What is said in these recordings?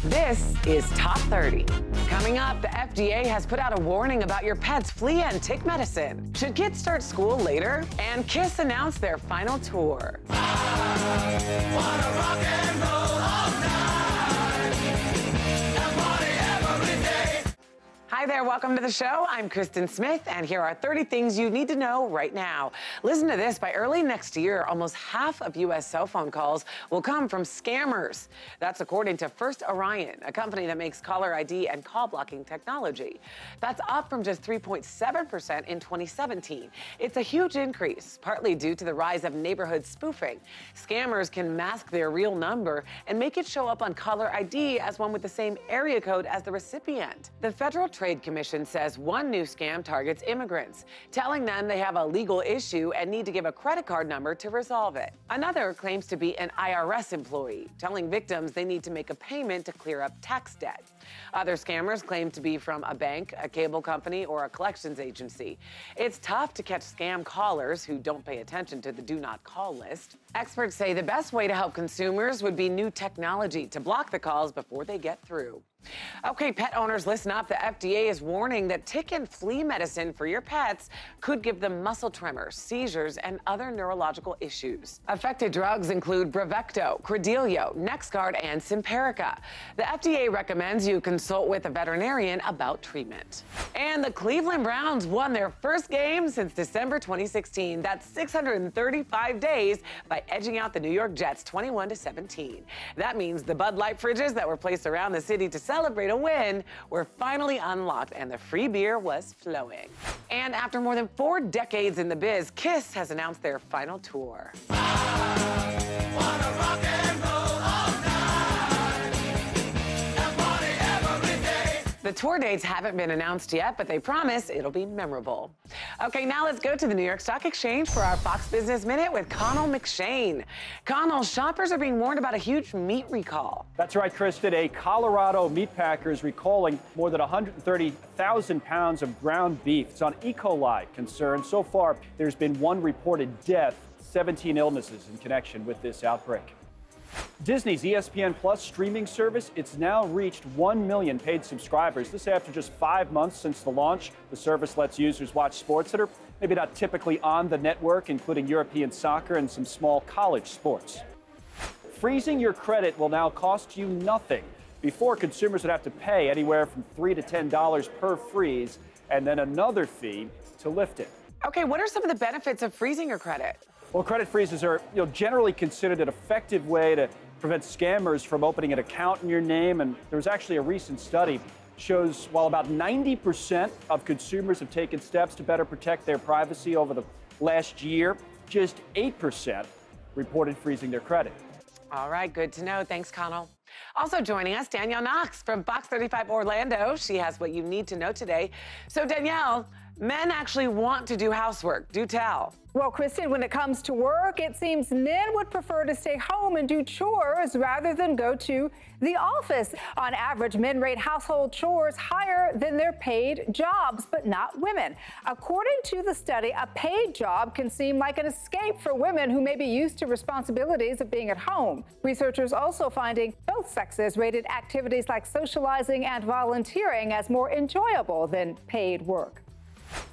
This is Top 30. Coming up, the FDA has put out a warning about your pet's flea and tick medicine. Should kids start school later? And Kiss announced their final tour. I wanna rock and roll all night and party every day. Hi there, welcome to the show. I'm Kristen Smith, and here are 30 things you need to know right now. Listen to this. By early next year, almost half of U.S. cell phone calls will come from scammers. That's according to First Orion, a company that makes caller ID and call blocking technology. That's up from just 3.7% in 2017. It's a huge increase, partly due to the rise of neighborhood spoofing. Scammers can mask their real number and make it show up on caller ID as one with the same area code as the recipient. The Federal Trade Commission says one new scam targets immigrants, telling them they have a legal issue and need to give a credit card number to resolve it. Another claims to be an IRS employee, telling victims they need to make a payment to clear up tax debt. Other scammers claim to be from a bank, a cable company, or a collections agency. It's tough to catch scam callers who don't pay attention to the do not call list. Experts say the best way to help consumers would be new technology to block the calls before they get through. Okay, pet owners, listen up. The FDA is warning that tick and flea medicine for your pets could give them muscle tremors, seizures, and other neurological issues. Affected drugs include Bravecto, Credelio, NexGard, and Simparica. The FDA recommends you consult with a veterinarian about treatment. And the Cleveland Browns won their first game since December 2016. That's 635 days by edging out the New York Jets 21-17. That means the Bud Light fridges that were placed around the city to celebrate a win were finally unlocked, and the free beer was flowing. And after more than 4 decades in the biz, Kiss has announced their final tour. I wanna rock and roll all night and party every day. The tour dates haven't been announced yet, but they promise it'll be memorable. Okay, now let's go to the New York Stock Exchange for our Fox Business Minute with Connell McShane. Connell, shoppers are being warned about a huge meat recall. That's right, Kristen. A Colorado meat packer is recalling more than 130,000 pounds of ground beef. It's on E. coli concern. So far, there's been 1 reported death, 17 illnesses in connection with this outbreak. Disney's ESPN Plus streaming service, it's now reached 1 million paid subscribers. This after just 5 months since the launch. The service lets users watch sports that are maybe not typically on the network, including European soccer and some small college sports. Freezing your credit will now cost you nothing. Before, consumers would have to pay anywhere from $3 to $10 per freeze, and then another fee to lift it. Okay, what are some of the benefits of freezing your credit? Well, credit freezes are generally considered an effective way to prevent scammers from opening an account in your name. And there was actually a recent study shows while about 90% of consumers have taken steps to better protect their privacy over the last year, just 8% reported freezing their credit. All right, good to know. Thanks, Connell. Also joining us, Danielle Knox from Box 35 Orlando. She has what you need to know today. So, Danielle, men actually want to do housework. Do tell. Well, Kristen, when it comes to work, it seems men would prefer to stay home and do chores rather than go to the office. On average, men rate household chores higher than their paid jobs, but not women. According to the study, a paid job can seem like an escape for women who may be used to responsibilities of being at home. Researchers also finding both sexes rated activities like socializing and volunteering as more enjoyable than paid work.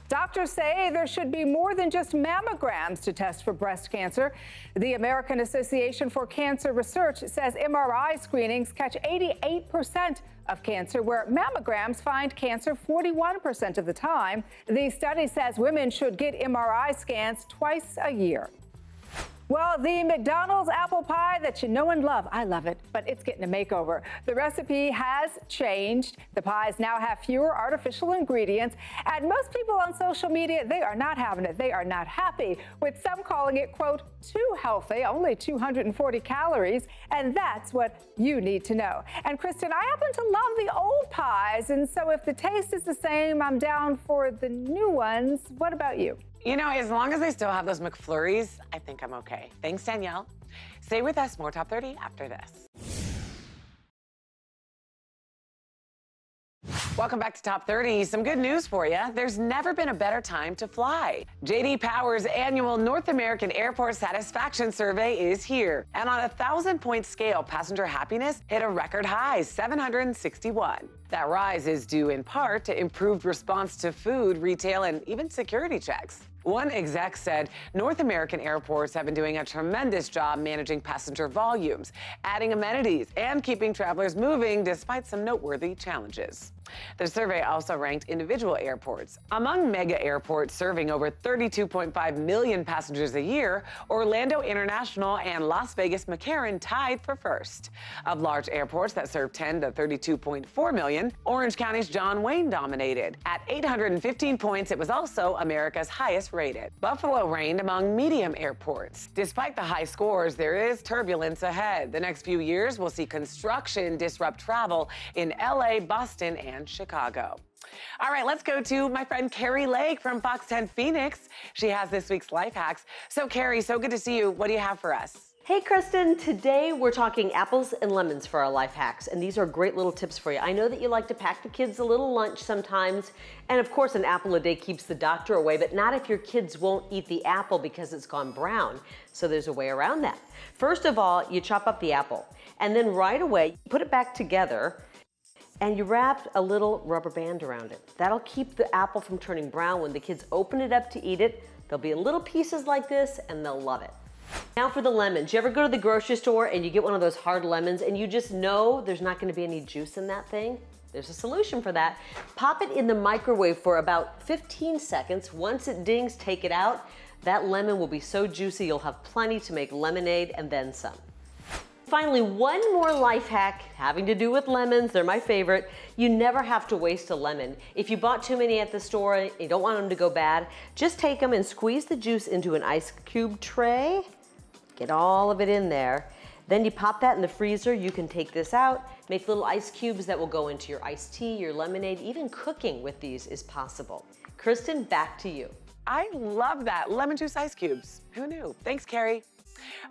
Doctors say there should be more than just mammograms to test for breast cancer. The American Association for Cancer Research says MRI screenings catch 88% of cancer, where mammograms find cancer 41% of the time. The study says women should get MRI scans twice a year. Well, the McDonald's apple pie that you know and love, I love it, but it's getting a makeover. The recipe has changed. The pies now have fewer artificial ingredients, and most people on social media, they are not having it. They are not happy, with some calling it, quote, too healthy, only 240 calories, and that's what you need to know. And Kristen, I happen to love the old pies, and so if the taste is the same, I'm down for the new ones. What about you? You know, as long as they still have those McFlurries, I think I'm okay. Thanks, Danielle. Stay with us. More Top 30 after this. Welcome back to Top 30. Some good news for you. There's never been a better time to fly. J.D. Power's annual North American Airport Satisfaction Survey is here. And on a 1,000-point scale, passenger happiness hit a record high, 761. That rise is due in part to improved response to food, retail, and even security checks. One exec said North American airports have been doing a tremendous job managing passenger volumes, adding amenities, and keeping travelers moving despite some noteworthy challenges. The survey also ranked individual airports. Among mega airports serving over 32.5 million passengers a year, Orlando International and Las Vegas McCarran tied for first. Of large airports that serve 10 to 32.4 million, Orange County's John Wayne dominated. At 815 points, it was also America's highest rated. Buffalo reigned among medium airports. Despite the high scores, there is turbulence ahead. The next few years will see construction disrupt travel in LA, Boston, and Chicago. All right, let's go to my friend Carrie Lake from Fox 10 Phoenix. She has this week's life hacks. So Carrie, so good to see you. What do you have for us? Hey Kristen, today we're talking apples and lemons for our life hacks, and these are great little tips for you. I know that you like to pack the kids a little lunch sometimes, and of course an apple a day keeps the doctor away, but not if your kids won't eat the apple because it's gone brown. So there's a way around that. First of all, you chop up the apple, and then right away, you put it back together, and you wrap a little rubber band around it. That'll keep the apple from turning brown. When the kids open it up to eat it, there'll be little pieces like this, and they'll love it. Now for the lemons. You ever go to the grocery store and you get one of those hard lemons and you just know there's not going to be any juice in that thing? There's a solution for that. Pop it in the microwave for about 15 seconds. Once it dings, take it out. That lemon will be so juicy you'll have plenty to make lemonade and then some. Finally, one more life hack having to do with lemons. They're my favorite. You never have to waste a lemon. If you bought too many at the store and you don't want them to go bad, just take them and squeeze the juice into an ice cube tray. Get all of it in there. Then you pop that in the freezer. You can take this out, make little ice cubes that will go into your iced tea, your lemonade. Even cooking with these is possible. Kristen, back to you. I love that. Lemon juice ice cubes. Who knew? Thanks, Carrie.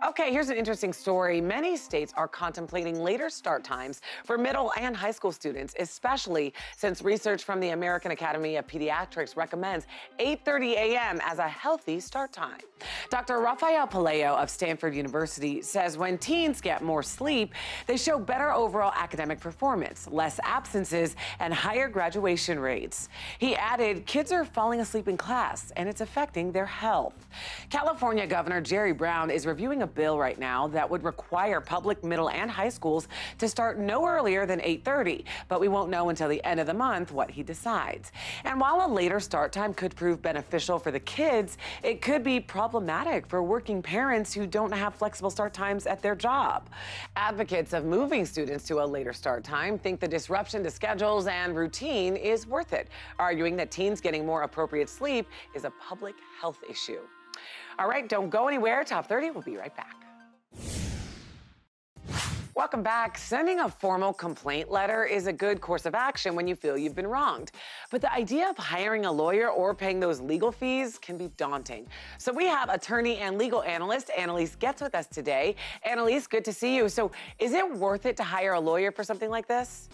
Okay, here's an interesting story. Many states are contemplating later start times for middle and high school students, especially since research from the American Academy of Pediatrics recommends 8:30 a.m. as a healthy start time. Dr. Rafael Palayo of Stanford University says when teens get more sleep, they show better overall academic performance, less absences, and higher graduation rates. He added, kids are falling asleep in class, and it's affecting their health. California Governor Jerry Brown is reviewing a bill right now that would require public middle and high schools to start no earlier than 8:30, but we won't know until the end of the month what he decides. And while a later start time could prove beneficial for the kids, it could be problematic for working parents who don't have flexible start times at their job. Advocates of moving students to a later start time think the disruption to schedules and routine is worth it, arguing that teens getting more appropriate sleep is a public health issue. All right, don't go anywhere. Top 30, we'll be right back. Welcome back. Sending a formal complaint letter is a good course of action when you feel you've been wronged. But the idea of hiring a lawyer or paying those legal fees can be daunting. So we have attorney and legal analyst Annalise Getz with us today. Annalise, good to see you. So is it worth it to hire a lawyer for something like this?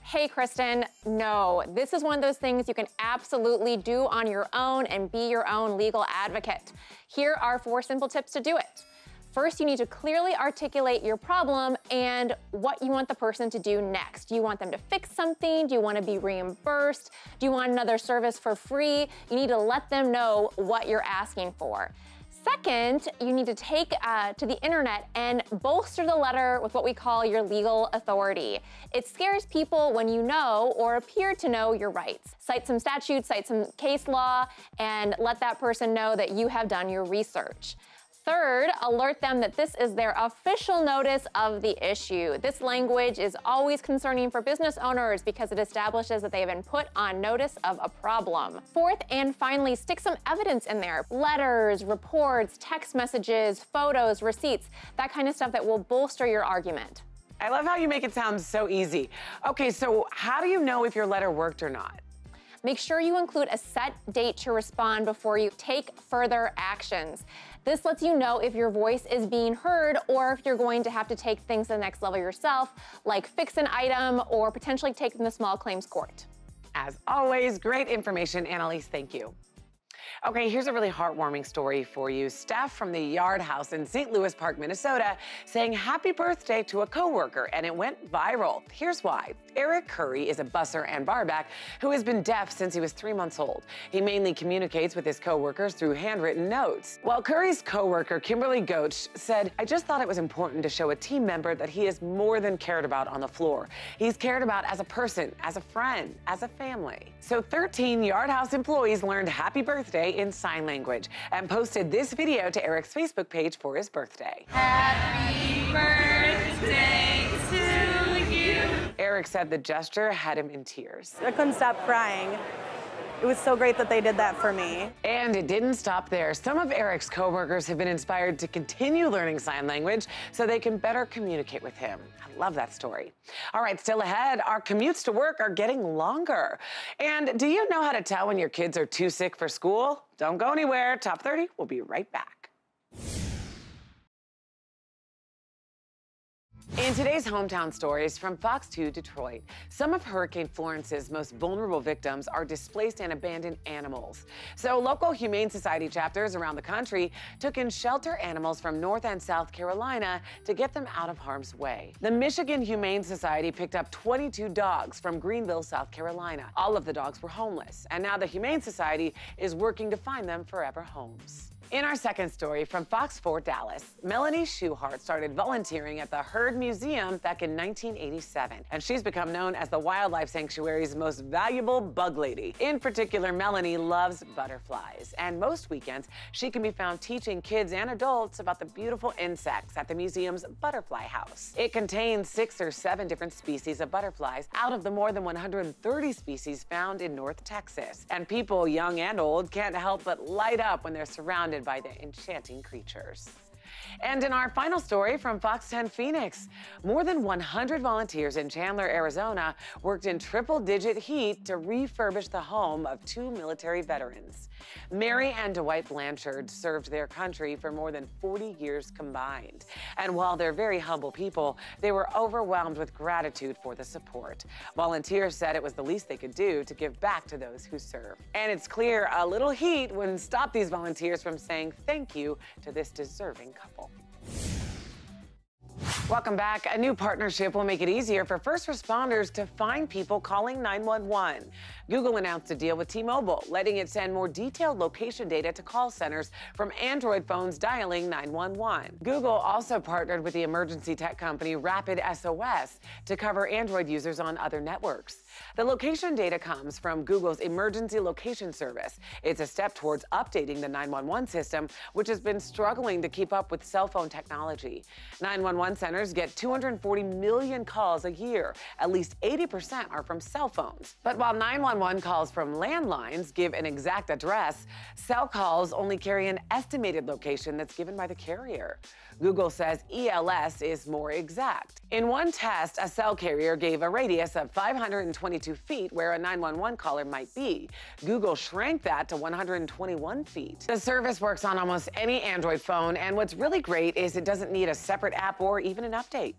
Hey, Kristen, no. This is one of those things you can absolutely do on your own and be your own legal advocate. Here are 4 simple tips to do it. First, you need to clearly articulate your problem and what you want the person to do next. Do you want them to fix something? Do you want to be reimbursed? Do you want another service for free? You need to let them know what you're asking for. Second, you need to take to the internet and bolster the letter with what we call your legal authority. It scares people when you know or appear to know your rights. Cite some statutes, cite some case law, and let that person know that you have done your research. Third, alert them that this is their official notice of the issue. This language is always concerning for business owners because it establishes that they have been put on notice of a problem. Fourth, and finally, stick some evidence in there. Letters, reports, text messages, photos, receipts, that kind of stuff that will bolster your argument. I love how you make it sound so easy. Okay, so how do you know if your letter worked or not? Make sure you include a set date to respond before you take further actions. This lets you know if your voice is being heard or if you're going to have to take things to the next level yourself, like fix an item or potentially take them to small claims court. As always, great information, Annalise. Thank you. Okay, here's a really heartwarming story for you. Staff from the Yard House in St. Louis Park, Minnesota, saying happy birthday to a coworker, and it went viral. Here's why. Eric Curry is a busser and barback who has been deaf since he was 3 months old. He mainly communicates with his coworkers through handwritten notes. Well, Curry's coworker, Kimberly Goetsch, said, "I just thought it was important to show a team member that he is more than cared about on the floor. He's cared about as a person, as a friend, as a family." So 13 Yard House employees learned happy birthday in sign language and posted this video to Eric's Facebook page for his birthday. Happy birthday to you. Eric said the gesture had him in tears. I couldn't stop crying. It was so great that they did that for me. And it didn't stop there. Some of Eric's coworkers have been inspired to continue learning sign language so they can better communicate with him. I love that story. All right, still ahead, our commutes to work are getting longer. And do you know how to tell when your kids are too sick for school? Don't go anywhere. Top 30, we'll be right back. In today's Hometown Stories from Fox 2 Detroit, some of Hurricane Florence's most vulnerable victims are displaced and abandoned animals. So local Humane Society chapters around the country took in shelter animals from North and South Carolina to get them out of harm's way. The Michigan Humane Society picked up 22 dogs from Greenville, South Carolina. All of the dogs were homeless, and now the Humane Society is working to find them forever homes. In our second story from Fox 4 Dallas, Melanie Schuhart started volunteering at the Heard Museum back in 1987, and she's become known as the Wildlife Sanctuary's most valuable bug lady. In particular, Melanie loves butterflies, and most weekends she can be found teaching kids and adults about the beautiful insects at the museum's Butterfly House. It contains 6 or 7 different species of butterflies out of the more than 130 species found in North Texas, and people, young and old, can't help but light up when they're surrounded by the enchanting creatures. And in our final story from Fox 10 Phoenix, more than 100 volunteers in Chandler, Arizona worked in triple-digit heat to refurbish the home of 2 military veterans. Mary and Dwight Blanchard served their country for more than 40 years combined. And while they're very humble people, they were overwhelmed with gratitude for the support. Volunteers said it was the least they could do to give back to those who serve. And it's clear a little heat wouldn't stop these volunteers from saying thank you to this deserving couple. Welcome back. A new partnership will make it easier for first responders to find people calling 911. Google announced a deal with T-Mobile, letting it send more detailed location data to call centers from Android phones dialing 911. Google also partnered with the emergency tech company Rapid SOS to cover Android users on other networks. The location data comes from Google's emergency location service. It's a step towards updating the 911 system, which has been struggling to keep up with cell phone technology. 911 centers get 240 million calls a year. At least 80% are from cell phones. But while 911 calls from landlines give an exact address, cell calls only carry an estimated location that's given by the carrier. Google says ELS is more exact. In one test, a cell carrier gave a radius of 522 feet where a 911 caller might be. Google shrank that to 121 feet. The service works on almost any Android phone, and what's really great is it doesn't need a separate app or even an update.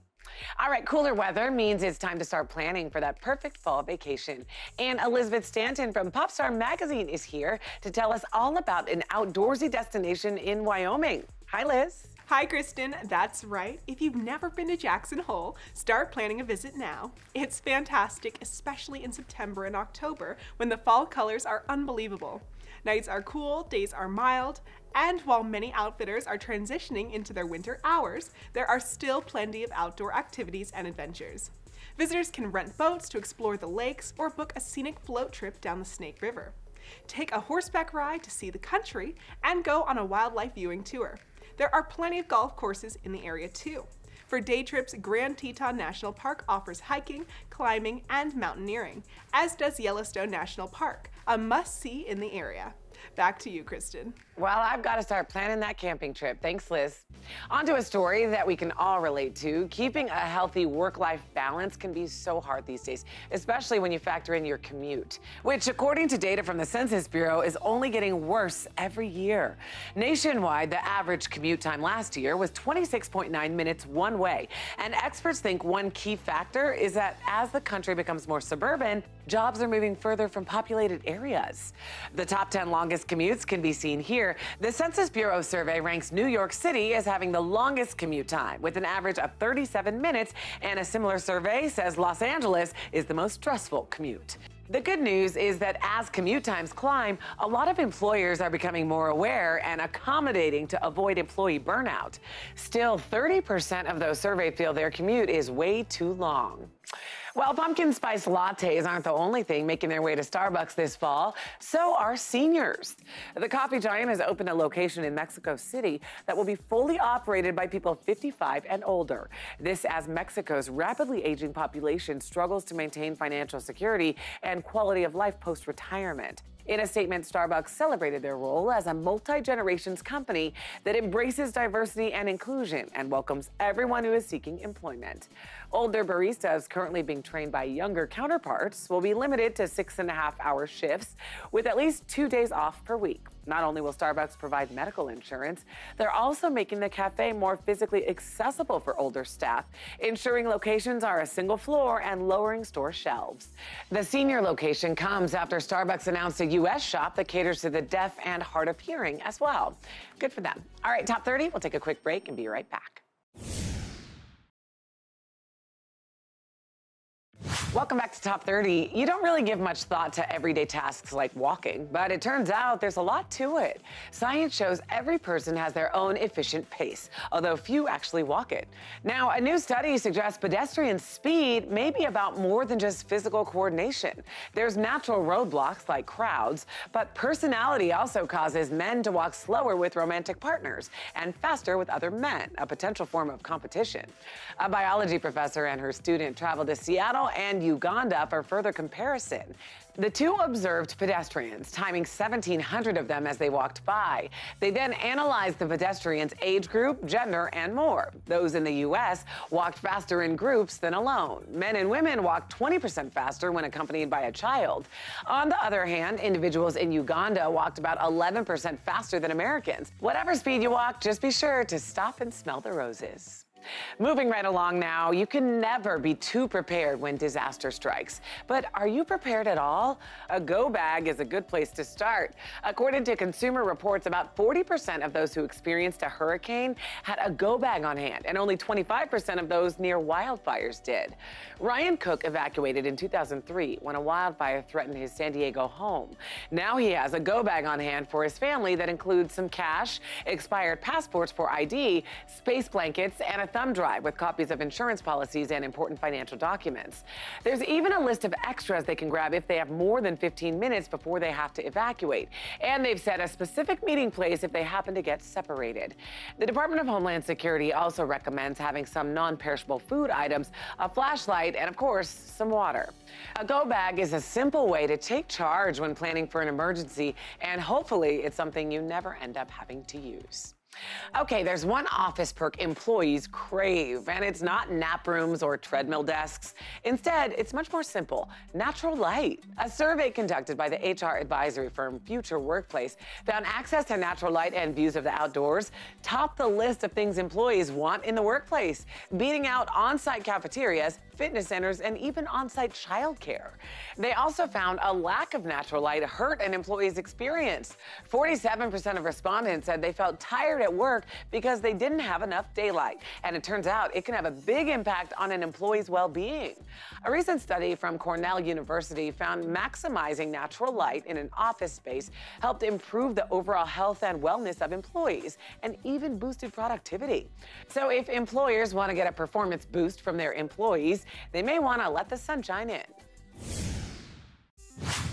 All right, cooler weather means it's time to start planning for that perfect fall vacation. And Elizabeth Stanton from Popstar Magazine is here to tell us all about an outdoorsy destination in Wyoming. Hi, Liz. Hi, Kristen. That's right. If you've never been to Jackson Hole, start planning a visit now. It's fantastic, especially in September and October when the fall colors are unbelievable. Nights are cool, days are mild, and while many outfitters are transitioning into their winter hours, there are still plenty of outdoor activities and adventures. Visitors can rent boats to explore the lakes or book a scenic float trip down the Snake River. Take a horseback ride to see the country and go on a wildlife viewing tour. There are plenty of golf courses in the area too. For day trips, Grand Teton National Park offers hiking, climbing, and mountaineering, as does Yellowstone National Park, a must-see in the area. Back to you, Kristen. Well, I've got to start planning that camping trip. Thanks, Liz. On to a story that we can all relate to. Keeping a healthy work-life balance can be so hard these days, especially when you factor in your commute, which, according to data from the Census Bureau, is only getting worse every year. Nationwide, the average commute time last year was 26.9 minutes one way. And experts think one key factor is that as the country becomes more suburban, jobs are moving further from populated areas. The top 10 longest commutes can be seen here. The Census Bureau survey ranks New York City as having the longest commute time, with an average of 37 minutes, and a similar survey says Los Angeles is the most stressful commute. The good news is that as commute times climb, a lot of employers are becoming more aware and accommodating to avoid employee burnout. Still, 30% of those surveyed feel their commute is way too long. Well, pumpkin spice lattes aren't the only thing making their way to Starbucks this fall. So are seniors. The coffee giant has opened a location in Mexico City that will be fully operated by people 55 and older. This as Mexico's rapidly aging population struggles to maintain financial security and quality of life post-retirement. In a statement, Starbucks celebrated their role as a multi-generations company that embraces diversity and inclusion and welcomes everyone who is seeking employment. Older baristas currently being trained by younger counterparts will be limited to 6.5-hour shifts with at least 2 days off per week. Not only will Starbucks provide medical insurance, they're also making the cafe more physically accessible for older staff, ensuring locations are a single floor and lowering store shelves. The senior location comes after Starbucks announced a U.S. shop that caters to the deaf and hard of hearing as well. Good for them. All right, Top 30, we'll take a quick break and be right back. Welcome back to Top 30. You don't really give much thought to everyday tasks like walking, but it turns out there's a lot to it. Science shows every person has their own efficient pace, although few actually walk it. Now, a new study suggests pedestrian speed may be about more than just physical coordination. There's natural roadblocks like crowds, but personality also causes men to walk slower with romantic partners and faster with other men, a potential form of competition. A biology professor and her student traveled to Seattle and Uganda for further comparison. The two observed pedestrians, timing 1,700 of them as they walked by. They then analyzed the pedestrians' age group, gender, and more. Those in the U.S. walked faster in groups than alone. Men and women walked 20% faster when accompanied by a child. On the other hand, individuals in Uganda walked about 11% faster than Americans. Whatever speed you walk, just be sure to stop and smell the roses. Moving right along now, you can never be too prepared when disaster strikes. But are you prepared at all? A go bag is a good place to start. According to Consumer Reports, about 40% of those who experienced a hurricane had a go bag on hand, and only 25% of those near wildfires did. Ryan Cook evacuated in 2003 when a wildfire threatened his San Diego home. Now he has a go bag on hand for his family that includes some cash, expired passports for ID, space blankets, and a thumb drive with copies of insurance policies and important financial documents. There's even a list of extras they can grab if they have more than 15 minutes before they have to evacuate. And they've set a specific meeting place if they happen to get separated. The Department of Homeland Security also recommends having some non-perishable food items, a flashlight, and of course, some water. A go bag is a simple way to take charge when planning for an emergency, and hopefully it's something you never end up having to use. Okay, there's one office perk employees crave, and it's not nap rooms or treadmill desks. Instead, it's much more simple: natural light. A survey conducted by the HR advisory firm Future Workplace found access to natural light and views of the outdoors topped the list of things employees want in the workplace, beating out on-site cafeterias, fitness centers, and even on-site childcare. They also found a lack of natural light hurt an employee's experience. 47% of respondents said they felt tired at work because they didn't have enough daylight. And it turns out it can have a big impact on an employee's well-being. A recent study from Cornell University found maximizing natural light in an office space helped improve the overall health and wellness of employees and even boosted productivity. So if employers want to get a performance boost from their employees, they may want to let the sunshine in.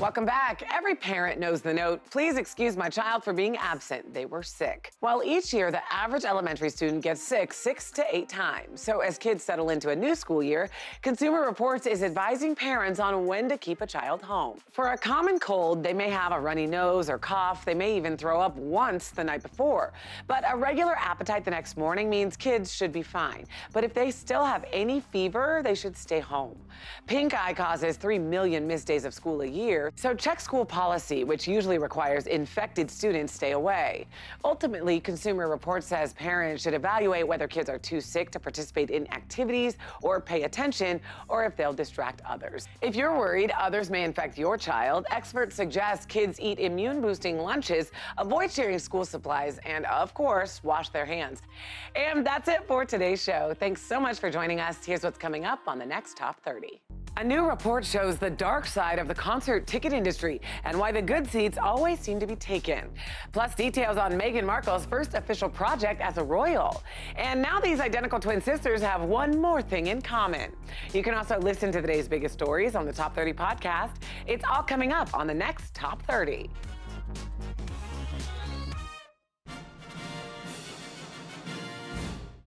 Welcome back. Every parent knows the note, "Please excuse my child for being absent. They were sick." Well, each year, the average elementary student gets sick 6 to 8 times. So as kids settle into a new school year, Consumer Reports is advising parents on when to keep a child home. For a common cold, they may have a runny nose or cough. They may even throw up once the night before. But a regular appetite the next morning means kids should be fine. But if they still have any fever, they should stay home. Pink eye causes 3 million missed days of school a year. So check school policy, which usually requires infected students stay away. Ultimately, Consumer Reports says parents should evaluate whether kids are too sick to participate in activities or pay attention, or if they'll distract others. If you're worried others may infect your child, experts suggest kids eat immune-boosting lunches, avoid sharing school supplies, and of course, wash their hands. And that's it for today's show. Thanks so much for joining us. Here's what's coming up on the next Top 30. A new report shows the dark side of the concert ticket industry and why the good seats always seem to be taken. Plus details on Meghan Markle's first official project as a royal. And now these identical twin sisters have one more thing in common. You can also listen to today's biggest stories on the Top 30 podcast. It's all coming up on the next Top 30.